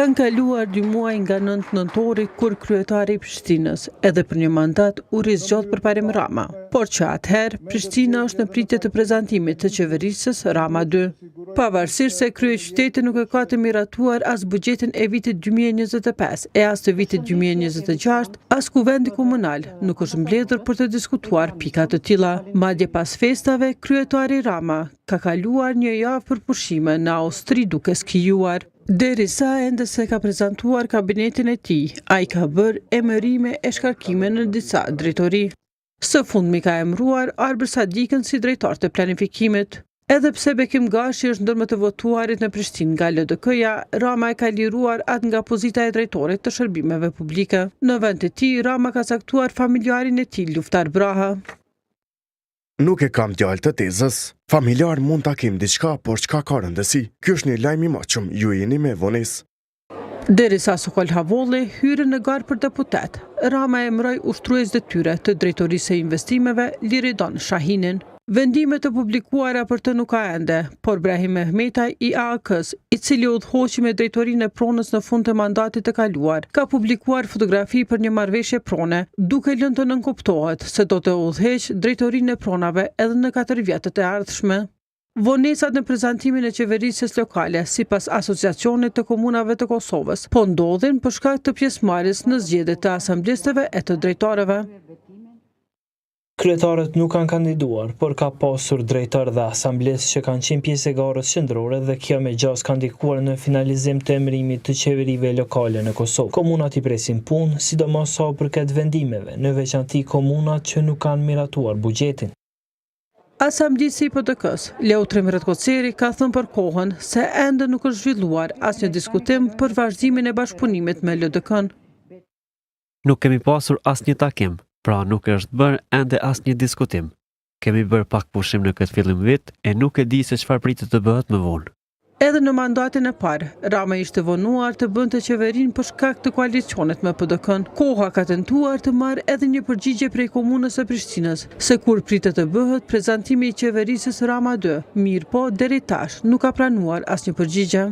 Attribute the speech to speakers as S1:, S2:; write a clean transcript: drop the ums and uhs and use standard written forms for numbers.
S1: Kanë kaluar 2 muaj nga 9 nëntori kur kryetari i Prishtinës edhe për një mandat u rizgjodh përparim Rama, por që atëherë Prishtina është në pritje të prezantimit të qeverisës Rama 2. Pavarësisht se kryeqyteti nuk e ka të miratuar as buxhetin e vitit 2025 e as të vitit 2026, as kuvendi komunal nuk është mbledhur për të diskutuar pika të tilla. Madje pas festave, kryetari Rama ka kaluar një javë për pushime në Austri duke skijuar. Derisa ende se ka prezantuar kabinetin e tij, ai ka bërë emërime e shkarkime në disa drejtori. Së fundmi ka emëruar Arber Sadikën si drejtor të planifikimit. Edhe pse Bekim Gashi është ndër më të votuarit në Prishtinë nga LDK-ja, Rama e ka liruar atë nga pozita e drejtorit të shërbimeve publike. Në vend të tij, Rama ka caktuar familjarin e tij Luftar Braha.
S2: Nuk e kam djalë të tezës. Familjar mund ta kem diçka, por çka ka rëndësi? Ky është një lajm i mëshëm, ju jeni me vonesë.
S1: Derisa Sokol Havolli hyri në garë për deputet, Rama emëroi ushtrues detyre të drejtorisë së investimeve Liridon Shahinin. Vendimet të publikuara për të nuk ka ende, por Brahim Mehmetaj i AAK-s, i cili udhëhoqi me drejtorinë e pronës në fund të mandatit të kaluar, ka publikuar fotografi për një marrëveshje prone, duke lënë të nënkuptohet se do të udhëheq drejtorinë e pronave edhe në 4 vjetët e ardhshme. Vonesat në prezantimin e qeverisjes lokale, sipas Asociacionit të Komunave të Kosovës, po ndodhin për shkak të pjesëmarrjes në zgjedhjet të asamblesteve e të drejtorëve.
S3: Kryetarët nuk kanë kandiduar, por ka pasur drejtar dhe asamblesë që kanë qenë pjesë e garës qendrore dhe kjo me gjas kanë ndikuar në finalizim të emërimit të qeverive lokale në Kosovë. Komunat i presin punë, sidomos sa përket vendimeve, në veçanti komunat që nuk kanë miratuar buxhetin.
S1: Asamblisi i PDK-s, Leutrim Redkoceri, ka thënë për kohën se ende nuk është zhvilluar asnjë diskutim për vazhdimin e bashkëpunimit me LDK-n.
S4: Nuk kemi pasur asnjë takim. Pra nuk është bërë ende asnjë diskutim. Kemi bërë pak pushim në këtë fillim vit e nuk e di se çfarë pritet të bëhet më vonë.
S1: Edhe në mandatin e parë, Rama ishte vonuar të bënte qeverinë për shkak të koalicionit me PDK-n. Koha ka tentuar të marrë edhe një përgjigje prej komunës së Prishtinës, se kur pritet të bëhet prezantimi i qeverisës Rama 2, mirë po deri tash nuk ka pranuar asnjë përgjigje.